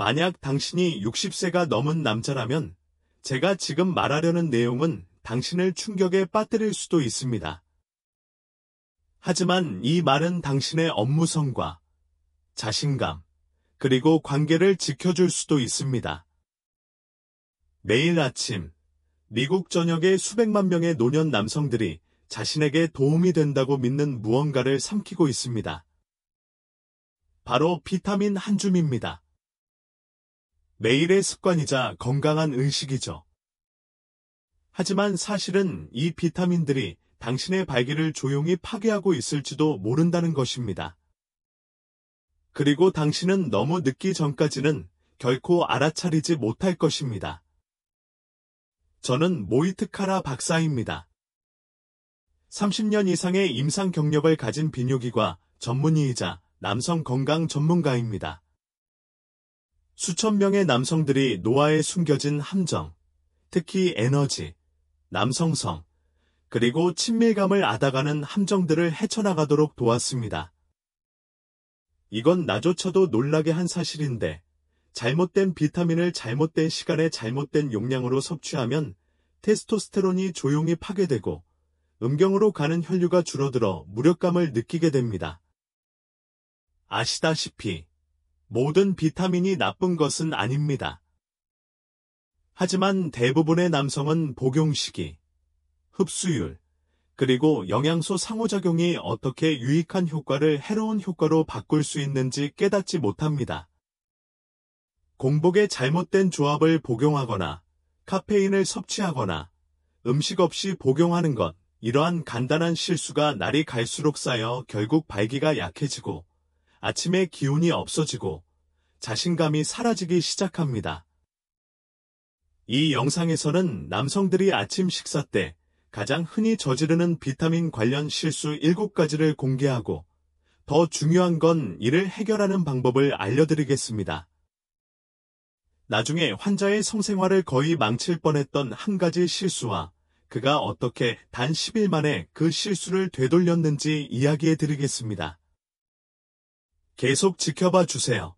만약 당신이 60세가 넘은 남자라면 제가 지금 말하려는 내용은 당신을 충격에 빠뜨릴 수도 있습니다. 하지만 이 말은 당신의 업무성과 자신감, 그리고 관계를 지켜줄 수도 있습니다. 매일 아침, 미국 전역의 수백만 명의 노년 남성들이 자신에게 도움이 된다고 믿는 무언가를 삼키고 있습니다. 바로 비타민 한 줌입니다. 매일의 습관이자 건강한 의식이죠. 하지만 사실은 이 비타민들이 당신의 발기를 조용히 파괴하고 있을지도 모른다는 것입니다. 그리고 당신은 너무 늦기 전까지는 결코 알아차리지 못할 것입니다. 저는 모이트카라 박사입니다. 30년 이상의 임상 경력을 가진 비뇨기과 전문의이자 남성 건강 전문가입니다. 수천 명의 남성들이 노화에 숨겨진 함정, 특히 에너지, 남성성, 그리고 친밀감을 앗아가는 함정들을 헤쳐나가도록 도왔습니다. 이건 나조차도 놀라게 한 사실인데, 잘못된 비타민을 잘못된 시간에 잘못된 용량으로 섭취하면 테스토스테론이 조용히 파괴되고 음경으로 가는 혈류가 줄어들어 무력감을 느끼게 됩니다. 아시다시피 모든 비타민이 나쁜 것은 아닙니다. 하지만 대부분의 남성은 복용 시기, 흡수율, 그리고 영양소 상호작용이 어떻게 유익한 효과를 해로운 효과로 바꿀 수 있는지 깨닫지 못합니다. 공복에 잘못된 조합을 복용하거나 카페인을 섭취하거나 음식 없이 복용하는 것, 이러한 간단한 실수가 날이 갈수록 쌓여 결국 발기가 약해지고 아침에 기운이 없어지고 자신감이 사라지기 시작합니다. 이 영상에서는 남성들이 아침 식사 때 가장 흔히 저지르는 비타민 관련 실수 7가지를 공개하고 더 중요한 건 이를 해결하는 방법을 알려드리겠습니다. 나중에 환자의 성생활을 거의 망칠 뻔했던 한 가지 실수와 그가 어떻게 단 10일 만에 그 실수를 되돌렸는지 이야기해드리겠습니다. 계속 지켜봐 주세요.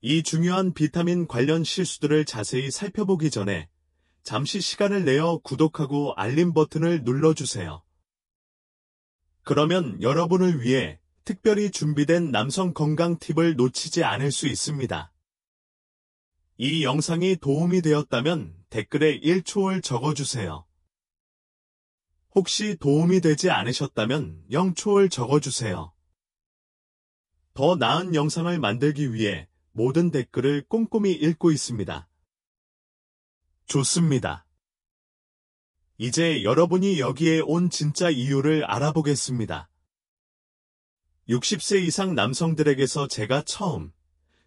이 중요한 비타민 관련 실수들을 자세히 살펴보기 전에 잠시 시간을 내어 구독하고 알림 버튼을 눌러주세요. 그러면 여러분을 위해 특별히 준비된 남성 건강 팁을 놓치지 않을 수 있습니다. 이 영상이 도움이 되었다면 댓글에 1초를 적어주세요. 혹시 도움이 되지 않으셨다면 0초를 적어주세요. 더 나은 영상을 만들기 위해 모든 댓글을 꼼꼼히 읽고 있습니다. 좋습니다. 이제 여러분이 여기에 온 진짜 이유를 알아보겠습니다. 60세 이상 남성들에게서 제가 처음,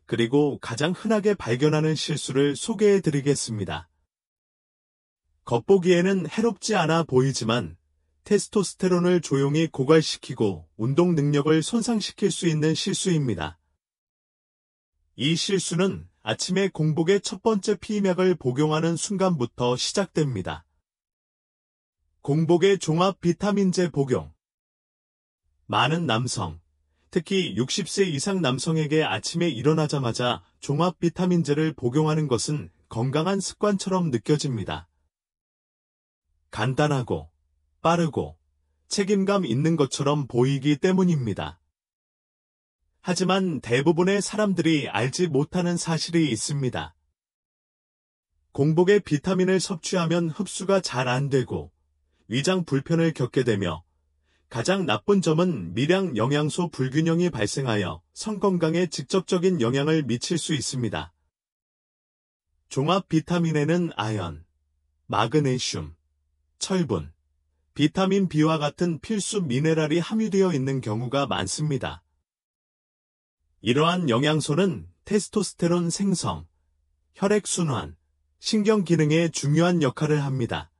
그리고 가장 흔하게 발견하는 실수를 소개해드리겠습니다. 겉보기에는 해롭지 않아 보이지만 테스토스테론을 조용히 고갈시키고 운동 능력을 손상시킬 수 있는 실수입니다. 이 실수는 아침에 공복의 첫 번째 피임약을 복용하는 순간부터 시작됩니다. 공복의 종합 비타민제 복용. 많은 남성, 특히 60세 이상 남성에게 아침에 일어나자마자 종합 비타민제를 복용하는 것은 건강한 습관처럼 느껴집니다. 간단하고 빠르고 책임감 있는 것처럼 보이기 때문입니다. 하지만 대부분의 사람들이 알지 못하는 사실이 있습니다. 공복에 비타민을 섭취하면 흡수가 잘 안 되고 위장 불편을 겪게 되며 가장 나쁜 점은 미량 영양소 불균형이 발생하여 성건강에 직접적인 영향을 미칠 수 있습니다. 종합 비타민에는 아연, 마그네슘, 철분, 비타민 B와 같은 필수 미네랄이 함유되어 있는 경우가 많습니다. 이러한 영양소는 테스토스테론 생성, 혈액순환, 신경 기능에 중요한 역할을 합니다.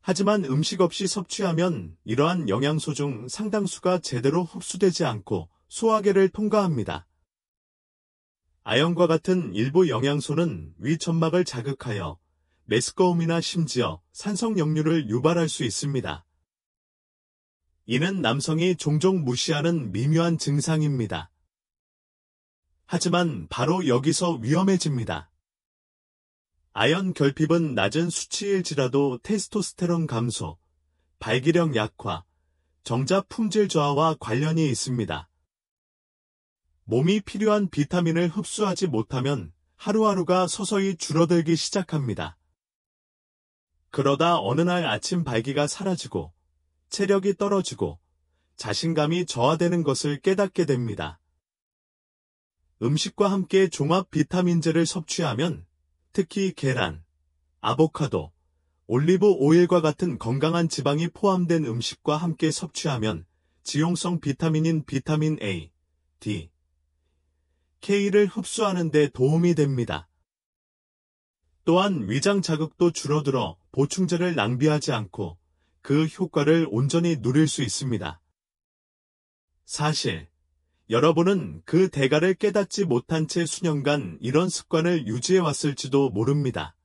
하지만 음식 없이 섭취하면 이러한 영양소 중 상당수가 제대로 흡수되지 않고 소화계를 통과합니다. 아연과 같은 일부 영양소는 위점막을 자극하여 메스꺼움이나 심지어 산성역류를 유발할 수 있습니다. 이는 남성이 종종 무시하는 미묘한 증상입니다. 하지만 바로 여기서 위험해집니다. 아연 결핍은 낮은 수치일지라도 테스토스테론 감소, 발기력 약화, 정자 품질 저하와 관련이 있습니다. 몸이 필요한 비타민을 흡수하지 못하면 하루하루가 서서히 줄어들기 시작합니다. 그러다 어느 날 아침 발기가 사라지고 체력이 떨어지고 자신감이 저하되는 것을 깨닫게 됩니다. 음식과 함께 종합 비타민제를 섭취하면 특히 계란, 아보카도, 올리브 오일과 같은 건강한 지방이 포함된 음식과 함께 섭취하면 지용성 비타민인 비타민 A, D, K를 흡수하는 데 도움이 됩니다. 또한 위장 자극도 줄어들어 보충제를 낭비하지 않고 그 효과를 온전히 누릴 수 있습니다. 사실 여러분은 그 대가를 깨닫지 못한 채 수년간 이런 습관을 유지해 왔을지도 모릅니다.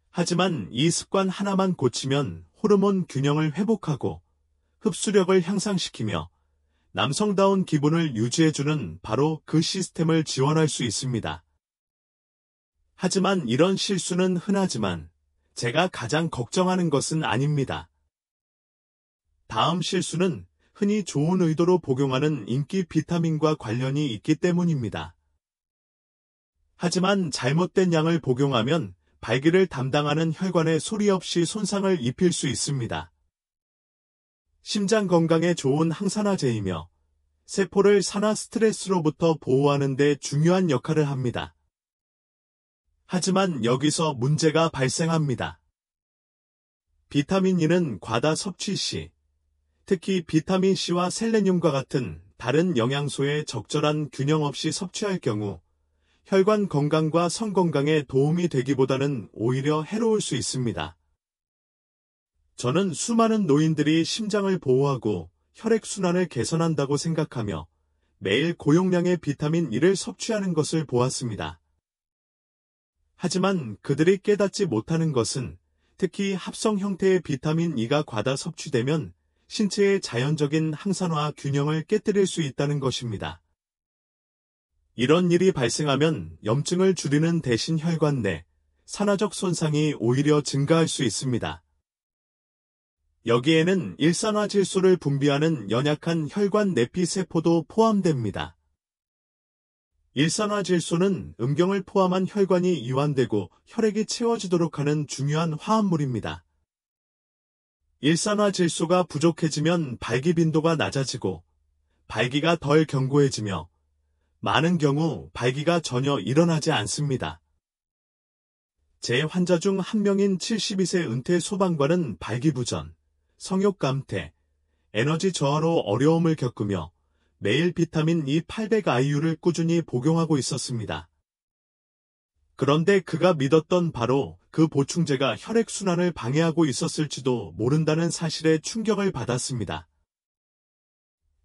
하지만 이 습관 하나만 고치면 호르몬 균형을 회복하고 흡수력을 향상시키며 남성다운 기분을 유지해주는 바로 그 시스템을 지원할 수 있습니다. 하지만 이런 실수는 흔하지만 제가 가장 걱정하는 것은 아닙니다. 다음 실수는 흔히 좋은 의도로 복용하는 인기 비타민과 관련이 있기 때문입니다. 하지만 잘못된 양을 복용하면 발기를 담당하는 혈관에 소리 없이 손상을 입힐 수 있습니다. 심장 건강에 좋은 항산화제이며 세포를 산화 스트레스로부터 보호하는 데 중요한 역할을 합니다. 하지만 여기서 문제가 발생합니다. 비타민 E는 과다 섭취 시, 특히 비타민 C와 셀레늄과 같은 다른 영양소의 적절한 균형 없이 섭취할 경우 혈관 건강과 성 건강에 도움이 되기보다는 오히려 해로울 수 있습니다. 저는 수많은 노인들이 심장을 보호하고 혈액순환을 개선한다고 생각하며 매일 고용량의 비타민 E를 섭취하는 것을 보았습니다. 하지만 그들이 깨닫지 못하는 것은 특히 합성 형태의 비타민 E가 과다 섭취되면 신체의 자연적인 항산화 균형을 깨뜨릴 수 있다는 것입니다. 이런 일이 발생하면 염증을 줄이는 대신 혈관 내 산화적 손상이 오히려 증가할 수 있습니다. 여기에는 일산화질소를 분비하는 연약한 혈관 내피 세포도 포함됩니다. 일산화질소는 음경을 포함한 혈관이 이완되고 혈액이 채워지도록 하는 중요한 화합물입니다. 일산화질소가 부족해지면 발기 빈도가 낮아지고 발기가 덜 견고해지며 많은 경우 발기가 전혀 일어나지 않습니다. 제 환자 중 한 명인 72세 은퇴 소방관은 발기부전, 성욕 감퇴, 에너지 저하로 어려움을 겪으며 매일 비타민 E 800IU를 꾸준히 복용하고 있었습니다. 그런데 그가 믿었던 바로 그 보충제가 혈액순환을 방해하고 있었을지도 모른다는 사실에 충격을 받았습니다.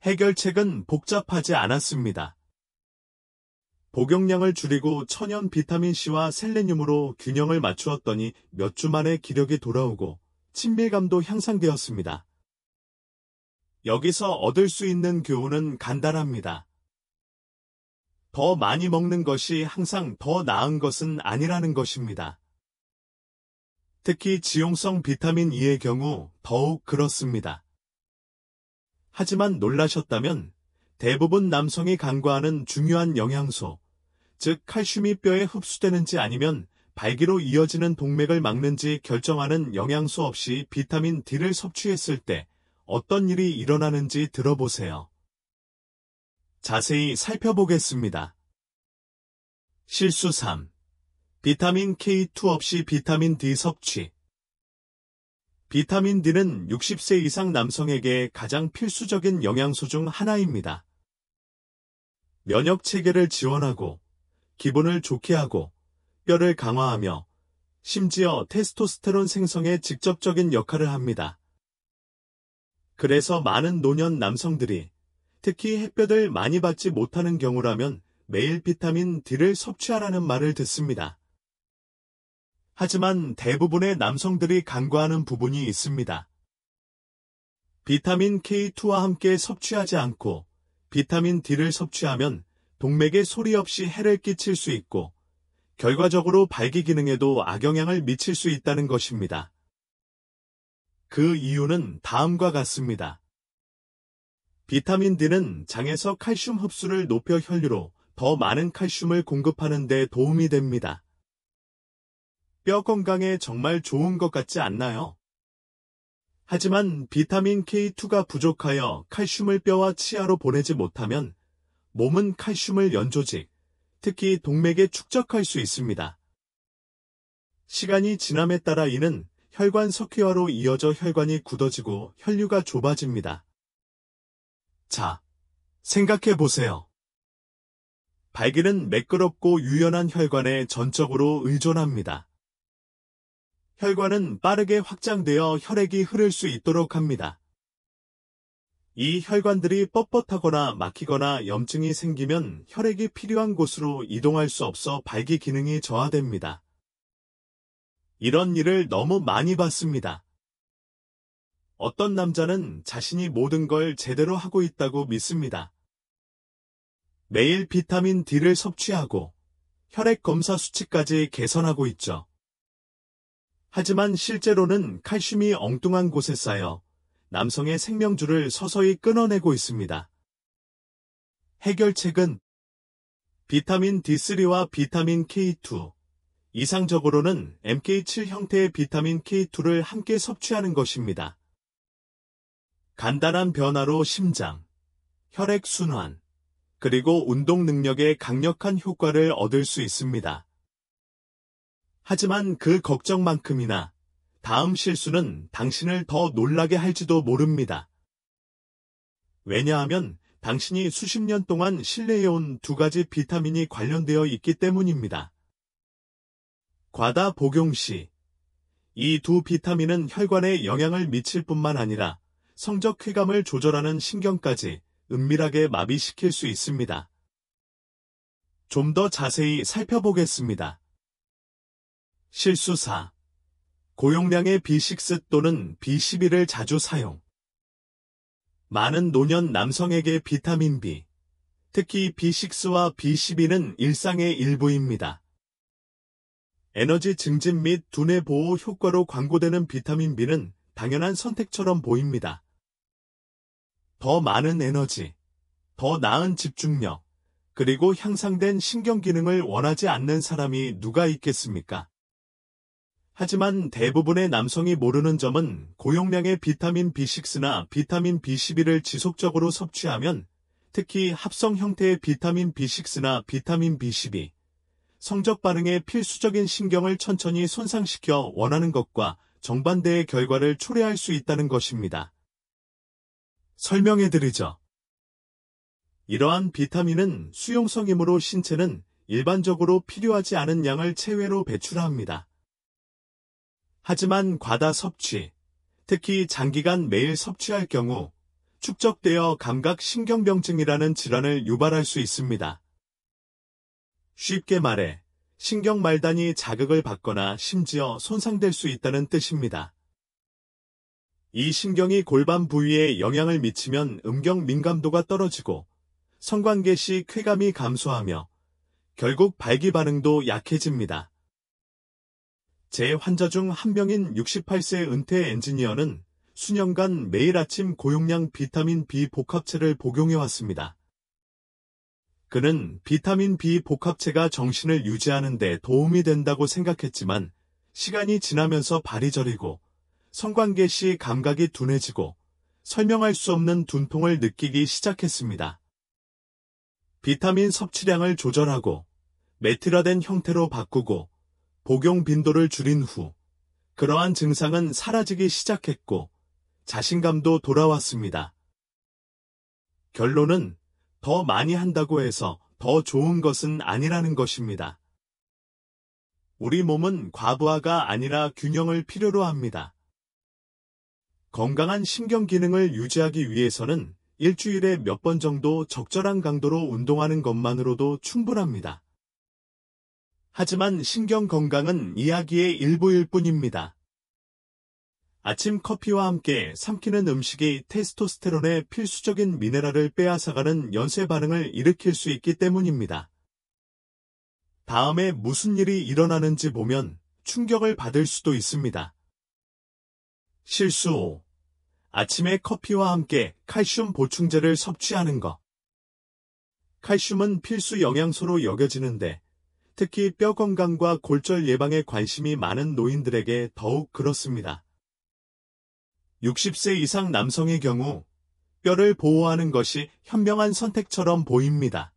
해결책은 복잡하지 않았습니다. 복용량을 줄이고 천연 비타민C와 셀레늄으로 균형을 맞추었더니 몇 주 만에 기력이 돌아오고 친밀감도 향상되었습니다. 여기서 얻을 수 있는 교훈은 간단합니다. 더 많이 먹는 것이 항상 더 나은 것은 아니라는 것입니다. 특히 지용성 비타민 E의 경우 더욱 그렇습니다. 하지만 놀라셨다면 대부분 남성이 간과하는 중요한 영양소, 즉 칼슘이 뼈에 흡수되는지 아니면 발기로 이어지는 동맥을 막는지 결정하는 영양소 없이 비타민 D를 섭취했을 때 어떤 일이 일어나는지 들어보세요. 자세히 살펴보겠습니다. 실수 3. 비타민 K2 없이 비타민 D 섭취. 비타민 D는 60세 이상 남성에게 가장 필수적인 영양소 중 하나입니다. 면역 체계를 지원하고, 기분을 좋게 하고, 뼈를 강화하며, 심지어 테스토스테론 생성에 직접적인 역할을 합니다. 그래서 많은 노년 남성들이 특히 햇볕을 많이 받지 못하는 경우라면 매일 비타민 D를 섭취하라는 말을 듣습니다. 하지만 대부분의 남성들이 간과하는 부분이 있습니다. 비타민 K2와 함께 섭취하지 않고 비타민 D를 섭취하면 동맥에 소리 없이 해를 끼칠 수 있고 결과적으로 발기 기능에도 악영향을 미칠 수 있다는 것입니다. 그 이유는 다음과 같습니다. 비타민 D는 장에서 칼슘 흡수를 높여 혈류로 더 많은 칼슘을 공급하는 데 도움이 됩니다. 뼈 건강에 정말 좋은 것 같지 않나요? 하지만 비타민 K2가 부족하여 칼슘을 뼈와 치아로 보내지 못하면 몸은 칼슘을 연조직, 특히 동맥에 축적할 수 있습니다. 시간이 지남에 따라 이는 혈관 석회화로 이어져 혈관이 굳어지고 혈류가 좁아집니다. 자, 생각해 보세요. 발기는 매끄럽고 유연한 혈관에 전적으로 의존합니다. 혈관은 빠르게 확장되어 혈액이 흐를 수 있도록 합니다. 이 혈관들이 뻣뻣하거나 막히거나 염증이 생기면 혈액이 필요한 곳으로 이동할 수 없어 발기 기능이 저하됩니다. 이런 일을 너무 많이 봤습니다. 어떤 남자는 자신이 모든 걸 제대로 하고 있다고 믿습니다. 매일 비타민 D를 섭취하고 혈액 검사 수치까지 개선하고 있죠. 하지만 실제로는 칼슘이 엉뚱한 곳에 쌓여 남성의 생명줄을 서서히 끊어내고 있습니다. 해결책은 비타민 D3와 비타민 K2, 이상적으로는 MK7 형태의 비타민 K2를 함께 섭취하는 것입니다. 간단한 변화로 심장, 혈액순환, 그리고 운동 능력에 강력한 효과를 얻을 수 있습니다. 하지만 그 걱정만큼이나 다음 실수는 당신을 더 놀라게 할지도 모릅니다. 왜냐하면 당신이 수십 년 동안 신뢰해온 두 가지 비타민이 관련되어 있기 때문입니다. 과다 복용 시, 이 두 비타민은 혈관에 영향을 미칠 뿐만 아니라 성적 쾌감을 조절하는 신경까지 은밀하게 마비시킬 수 있습니다. 좀 더 자세히 살펴보겠습니다. 실수 4. 고용량의 B6 또는 B12를 자주 사용. 많은 노년 남성에게 비타민 B, 특히 B6와 B12는 일상의 일부입니다. 에너지 증진 및 두뇌 보호 효과로 광고되는 비타민 B는 당연한 선택처럼 보입니다. 더 많은 에너지, 더 나은 집중력, 그리고 향상된 신경 기능을 원하지 않는 사람이 누가 있겠습니까? 하지만 대부분의 남성이 모르는 점은 고용량의 비타민 B6나 비타민 B12를 지속적으로 섭취하면 특히 합성 형태의 비타민 B6나 비타민 B12, 성적 반응에 필수적인 신경을 천천히 손상시켜 원하는 것과 정반대의 결과를 초래할 수 있다는 것입니다. 설명해드리죠. 이러한 비타민은 수용성이므로 신체는 일반적으로 필요하지 않은 양을 체외로 배출합니다. 하지만 과다 섭취, 특히 장기간 매일 섭취할 경우 축적되어 감각신경병증이라는 질환을 유발할 수 있습니다. 쉽게 말해 신경 말단이 자극을 받거나 심지어 손상될 수 있다는 뜻입니다. 이 신경이 골반 부위에 영향을 미치면 음경 민감도가 떨어지고 성관계 시 쾌감이 감소하며 결국 발기 반응도 약해집니다. 제 환자 중 한 명인 68세 은퇴 엔지니어는 수년간 매일 아침 고용량 비타민 B 복합체를 복용해왔습니다. 그는 비타민 B 복합체가 정신을 유지하는 데 도움이 된다고 생각했지만 시간이 지나면서 발이 저리고 성관계 시 감각이 둔해지고 설명할 수 없는 둔통을 느끼기 시작했습니다. 비타민 섭취량을 조절하고 메트라된 형태로 바꾸고 복용 빈도를 줄인 후 그러한 증상은 사라지기 시작했고 자신감도 돌아왔습니다. 결론은 더 많이 한다고 해서 더 좋은 것은 아니라는 것입니다. 우리 몸은 과부하가 아니라 균형을 필요로 합니다. 건강한 신경 기능을 유지하기 위해서는 일주일에 몇 번 정도 적절한 강도로 운동하는 것만으로도 충분합니다. 하지만 신경 건강은 이야기의 일부일 뿐입니다. 아침 커피와 함께 삼키는 음식이 테스토스테론의 필수적인 미네랄을 빼앗아가는 연쇄 반응을 일으킬 수 있기 때문입니다. 다음에 무슨 일이 일어나는지 보면 충격을 받을 수도 있습니다. 실수 5. 아침에 커피와 함께 칼슘 보충제를 섭취하는 것. 칼슘은 필수 영양소로 여겨지는데 특히 뼈 건강과 골절 예방에 관심이 많은 노인들에게 더욱 그렇습니다. 60세 이상 남성의 경우 뼈를 보호하는 것이 현명한 선택처럼 보입니다.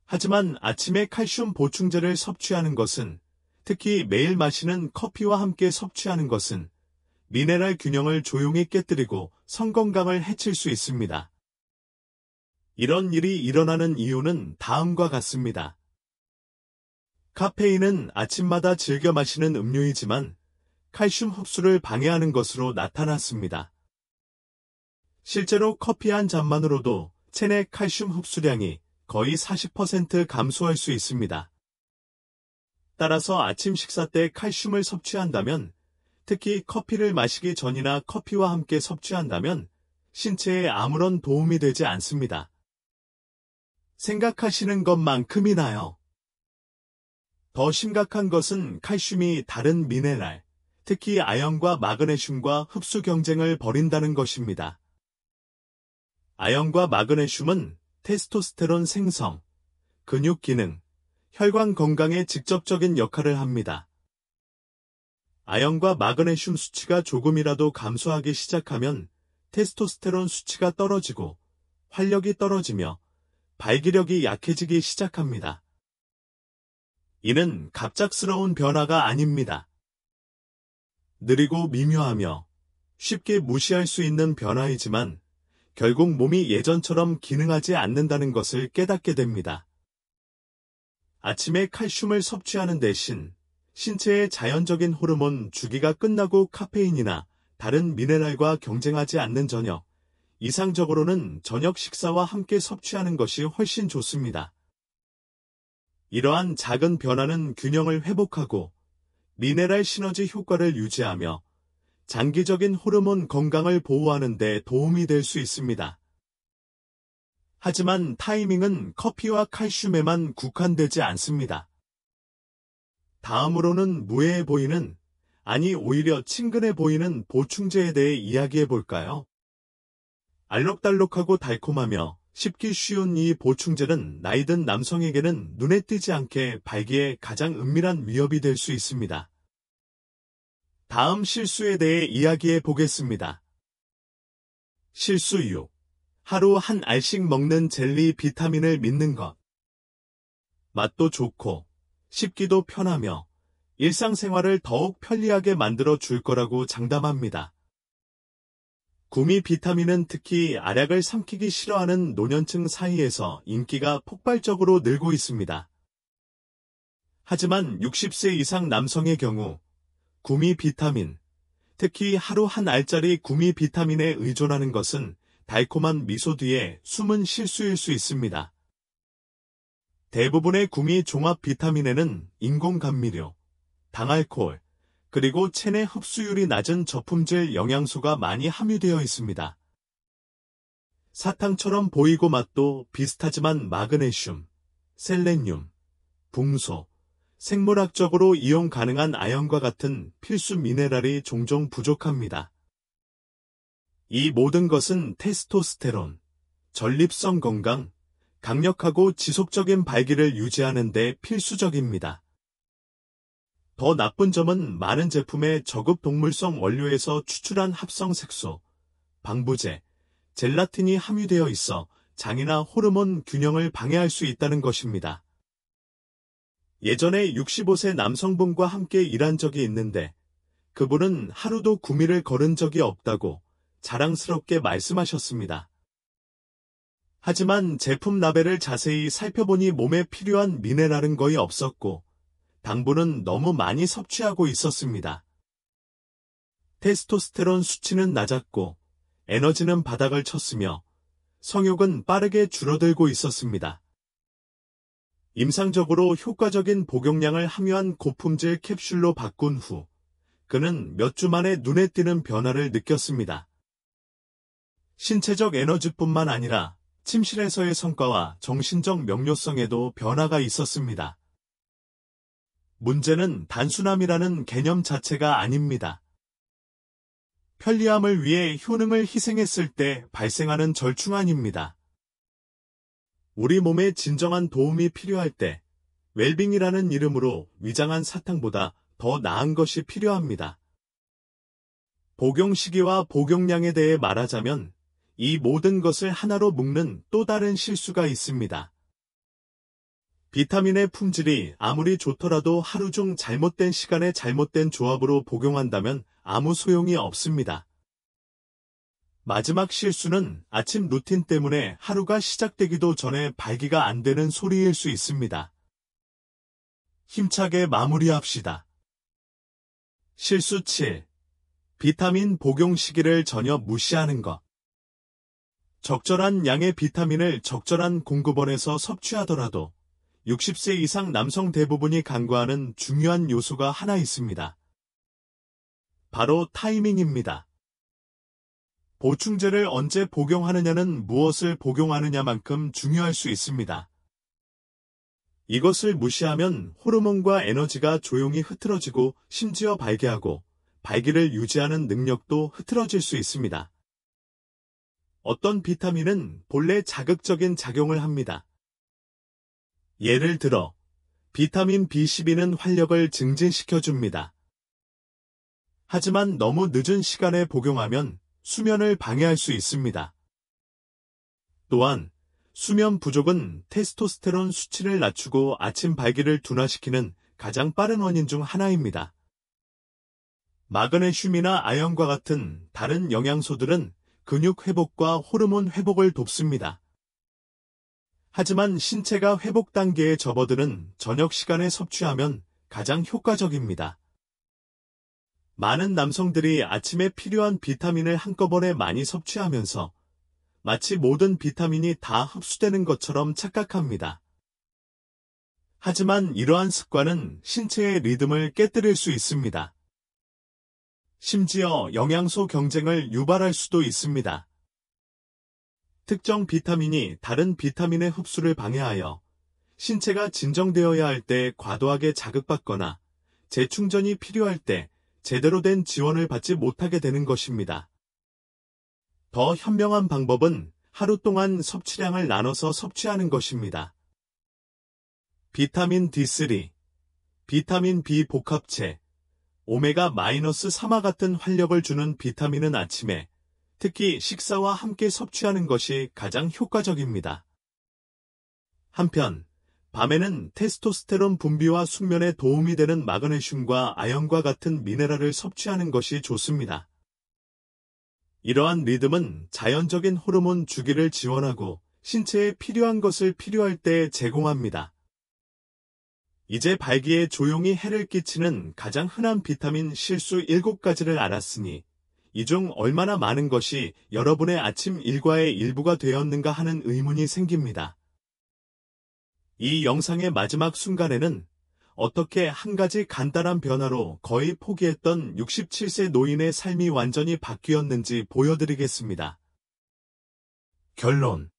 하지만 아침에 칼슘 보충제를 섭취하는 것은, 특히 매일 마시는 커피와 함께 섭취하는 것은 미네랄 균형을 조용히 깨뜨리고 성 건강을 해칠 수 있습니다. 이런 일이 일어나는 이유는 다음과 같습니다. 카페인은 아침마다 즐겨 마시는 음료이지만 칼슘 흡수를 방해하는 것으로 나타났습니다. 실제로 커피 한 잔만으로도 체내 칼슘 흡수량이 거의 40% 감소할 수 있습니다. 따라서 아침 식사 때 칼슘을 섭취한다면, 특히 커피를 마시기 전이나 커피와 함께 섭취한다면 신체에 아무런 도움이 되지 않습니다. 생각하시는 것만큼이나요. 더 심각한 것은 칼슘이 다른 미네랄, 특히 아연과 마그네슘과 흡수 경쟁을 벌인다는 것입니다. 아연과 마그네슘은 테스토스테론 생성, 근육 기능, 혈관 건강에 직접적인 역할을 합니다. 아연과 마그네슘 수치가 조금이라도 감소하기 시작하면 테스토스테론 수치가 떨어지고 활력이 떨어지며 발기력이 약해지기 시작합니다. 이는 갑작스러운 변화가 아닙니다. 느리고 미묘하며 쉽게 무시할 수 있는 변화이지만 결국 몸이 예전처럼 기능하지 않는다는 것을 깨닫게 됩니다. 아침에 칼슘을 섭취하는 대신 신체의 자연적인 호르몬 주기가 끝나고 카페인이나 다른 미네랄과 경쟁하지 않는 저녁, 이상적으로는 저녁 식사와 함께 섭취하는 것이 훨씬 좋습니다. 이러한 작은 변화는 균형을 회복하고 미네랄 시너지 효과를 유지하며 장기적인 호르몬 건강을 보호하는 데 도움이 될 수 있습니다. 하지만 타이밍은 커피와 칼슘에만 국한되지 않습니다. 다음으로는 무해해 보이는, 아니 오히려 친근해 보이는 보충제에 대해 이야기해 볼까요? 알록달록하고 달콤하며 씹기 쉬운 이 보충제는 나이든 남성에게는 눈에 띄지 않게 발기에 가장 은밀한 위협이 될 수 있습니다. 다음 실수에 대해 이야기해 보겠습니다. 실수 6. 하루 한 알씩 먹는 젤리 비타민을 믿는 것. 맛도 좋고 씹기도 편하며 일상생활을 더욱 편리하게 만들어 줄 거라고 장담합니다. 구미 비타민은 특히 알약을 삼키기 싫어하는 노년층 사이에서 인기가 폭발적으로 늘고 있습니다. 하지만 60세 이상 남성의 경우 구미 비타민, 특히 하루 한 알짜리 구미 비타민에 의존하는 것은 달콤한 미소 뒤에 숨은 실수일 수 있습니다. 대부분의 구미 종합 비타민에는 인공 감미료, 당알코올, 그리고 체내 흡수율이 낮은 저품질 영양소가 많이 함유되어 있습니다. 사탕처럼 보이고 맛도 비슷하지만 마그네슘, 셀레늄, 붕소, 생물학적으로 이용 가능한 아연과 같은 필수 미네랄이 종종 부족합니다. 이 모든 것은 테스토스테론, 전립선 건강, 강력하고 지속적인 발기를 유지하는 데 필수적입니다. 더 나쁜 점은 많은 제품에 저급 동물성 원료에서 추출한 합성 색소, 방부제, 젤라틴이 함유되어 있어 장이나 호르몬 균형을 방해할 수 있다는 것입니다. 예전에 65세 남성분과 함께 일한 적이 있는데 그분은 하루도 구미를 거른 적이 없다고 자랑스럽게 말씀하셨습니다. 하지만 제품 라벨을 자세히 살펴보니 몸에 필요한 미네랄은 거의 없었고 당분은 너무 많이 섭취하고 있었습니다. 테스토스테론 수치는 낮았고 에너지는 바닥을 쳤으며 성욕은 빠르게 줄어들고 있었습니다. 임상적으로 효과적인 복용량을 함유한 고품질 캡슐로 바꾼 후 그는 몇 주 만에 눈에 띄는 변화를 느꼈습니다. 신체적 에너지뿐만 아니라 침실에서의 성과와 정신적 명료성에도 변화가 있었습니다. 문제는 단순함이라는 개념 자체가 아닙니다. 편리함을 위해 효능을 희생했을 때 발생하는 절충안입니다. 우리 몸에 진정한 도움이 필요할 때 웰빙이라는 이름으로 위장한 사탕보다 더 나은 것이 필요합니다. 복용 시기와 복용량에 대해 말하자면 이 모든 것을 하나로 묶는 또 다른 실수가 있습니다. 비타민의 품질이 아무리 좋더라도 하루 중 잘못된 시간에 잘못된 조합으로 복용한다면 아무 소용이 없습니다. 마지막 실수는 아침 루틴 때문에 하루가 시작되기도 전에 발기가 안 되는 소리일 수 있습니다. 힘차게 마무리합시다. 실수 7. 비타민 복용 시기를 전혀 무시하는 것. 적절한 양의 비타민을 적절한 공급원에서 섭취하더라도 60세 이상 남성 대부분이 간과하는 중요한 요소가 하나 있습니다. 바로 타이밍입니다. 보충제를 언제 복용하느냐는 무엇을 복용하느냐만큼 중요할 수 있습니다. 이것을 무시하면 호르몬과 에너지가 조용히 흐트러지고 심지어 발기하고 발기를 유지하는 능력도 흐트러질 수 있습니다. 어떤 비타민은 본래 자극적인 작용을 합니다. 예를 들어 비타민 B12는 활력을 증진시켜줍니다. 하지만 너무 늦은 시간에 복용하면 수면을 방해할 수 있습니다. 또한 수면 부족은 테스토스테론 수치를 낮추고 아침 발기를 둔화시키는 가장 빠른 원인 중 하나입니다. 마그네슘이나 아연과 같은 다른 영양소들은 근육 회복과 호르몬 회복을 돕습니다. 하지만 신체가 회복 단계에 접어드는 저녁 시간에 섭취하면 가장 효과적입니다. 많은 남성들이 아침에 필요한 비타민을 한꺼번에 많이 섭취하면서 마치 모든 비타민이 다 흡수되는 것처럼 착각합니다. 하지만 이러한 습관은 신체의 리듬을 깨뜨릴 수 있습니다. 심지어 영양소 경쟁을 유발할 수도 있습니다. 특정 비타민이 다른 비타민의 흡수를 방해하여 신체가 진정되어야 할 때 과도하게 자극받거나 재충전이 필요할 때 제대로 된 지원을 받지 못하게 되는 것입니다. 더 현명한 방법은 하루 동안 섭취량을 나눠서 섭취하는 것입니다. 비타민 D3, 비타민 B 복합체, 오메가-3와 같은 활력을 주는 비타민은 아침에, 특히 식사와 함께 섭취하는 것이 가장 효과적입니다. 한편, 밤에는 테스토스테론 분비와 숙면에 도움이 되는 마그네슘과 아연과 같은 미네랄을 섭취하는 것이 좋습니다. 이러한 리듬은 자연적인 호르몬 주기를 지원하고 신체에 필요한 것을 필요할 때 제공합니다. 이제 발기에 조용히 해를 끼치는 가장 흔한 비타민 실수 7가지를 알았으니 이 중 얼마나 많은 것이 여러분의 아침 일과의 일부가 되었는가 하는 의문이 생깁니다. 이 영상의 마지막 순간에는 어떻게 한 가지 간단한 변화로 거의 포기했던 67세 노인의 삶이 완전히 바뀌었는지 보여드리겠습니다. 결론.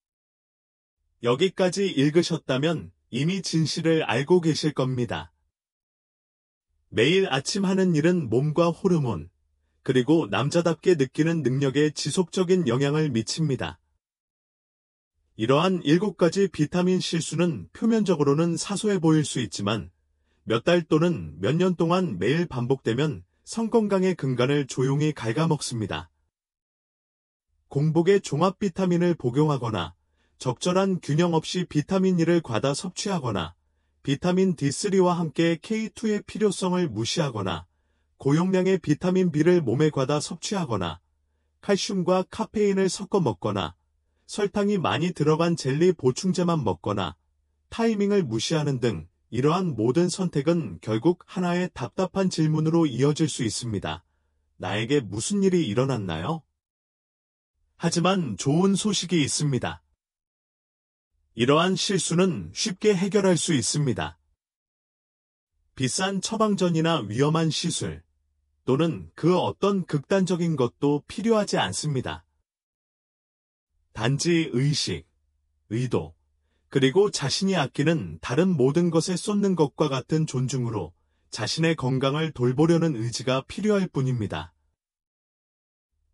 여기까지 읽으셨다면 이미 진실을 알고 계실 겁니다. 매일 아침 하는 일은 몸과 호르몬, 그리고 남자답게 느끼는 능력에 지속적인 영향을 미칩니다. 이러한 7가지 비타민 실수는 표면적으로는 사소해 보일 수 있지만 몇 달 또는 몇 년 동안 매일 반복되면 성건강의 근간을 조용히 갉아먹습니다. 공복에 종합 비타민을 복용하거나 적절한 균형 없이 비타민 E를 과다 섭취하거나 비타민 D3와 함께 K2의 필요성을 무시하거나 고용량의 비타민 B를 몸에 과다 섭취하거나 칼슘과 카페인을 섞어 먹거나 설탕이 많이 들어간 젤리 보충제만 먹거나 타이밍을 무시하는 등 이러한 모든 선택은 결국 하나의 답답한 질문으로 이어질 수 있습니다. 나에게 무슨 일이 일어났나요? 하지만 좋은 소식이 있습니다. 이러한 실수는 쉽게 해결할 수 있습니다. 비싼 처방전이나 위험한 시술, 또는 그 어떤 극단적인 것도 필요하지 않습니다. 단지 의식, 의도, 그리고 자신이 아끼는 다른 모든 것에 쏟는 것과 같은 존중으로 자신의 건강을 돌보려는 의지가 필요할 뿐입니다.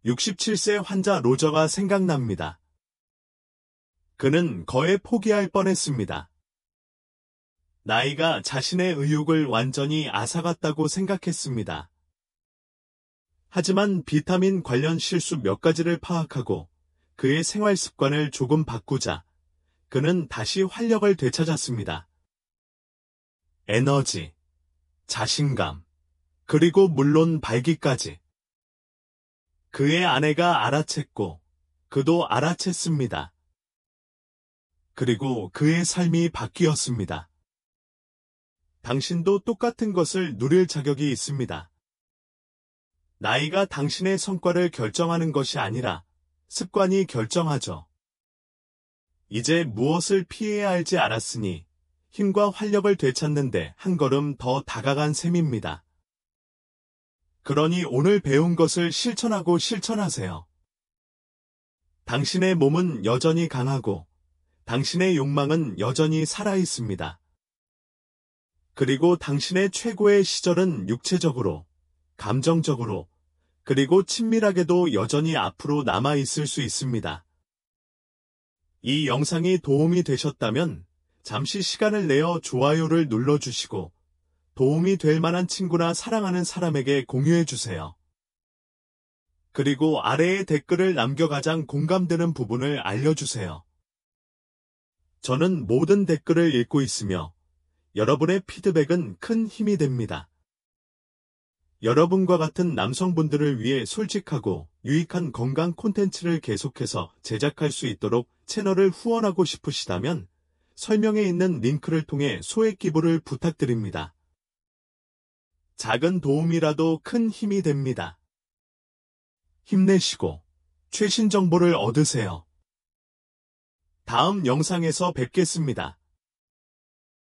67세 환자 로저가 생각납니다. 그는 거의 포기할 뻔했습니다. 나이가 자신의 의욕을 완전히 앗아갔다고 생각했습니다. 하지만 비타민 관련 실수 몇 가지를 파악하고 그의 생활 습관을 조금 바꾸자 그는 다시 활력을 되찾았습니다. 에너지, 자신감, 그리고 물론 발기까지. 그의 아내가 알아챘고 그도 알아챘습니다. 그리고 그의 삶이 바뀌었습니다. 당신도 똑같은 것을 누릴 자격이 있습니다. 나이가 당신의 성과를 결정하는 것이 아니라 습관이 결정하죠. 이제 무엇을 피해야 할지 알았으니 힘과 활력을 되찾는데 한 걸음 더 다가간 셈입니다. 그러니 오늘 배운 것을 실천하고 실천하세요. 당신의 몸은 여전히 강하고 당신의 욕망은 여전히 살아있습니다. 그리고 당신의 최고의 시절은 육체적으로, 감정적으로, 그리고 친밀하게도 여전히 앞으로 남아있을 수 있습니다. 이 영상이 도움이 되셨다면 잠시 시간을 내어 좋아요를 눌러주시고 도움이 될 만한 친구나 사랑하는 사람에게 공유해주세요. 그리고 아래에 댓글을 남겨 가장 공감되는 부분을 알려주세요. 저는 모든 댓글을 읽고 있으며 여러분의 피드백은 큰 힘이 됩니다. 여러분과 같은 남성분들을 위해 솔직하고 유익한 건강 콘텐츠를 계속해서 제작할 수 있도록 채널을 후원하고 싶으시다면 설명에 있는 링크를 통해 소액 기부를 부탁드립니다. 작은 도움이라도 큰 힘이 됩니다. 힘내시고 최신 정보를 얻으세요. 다음 영상에서 뵙겠습니다.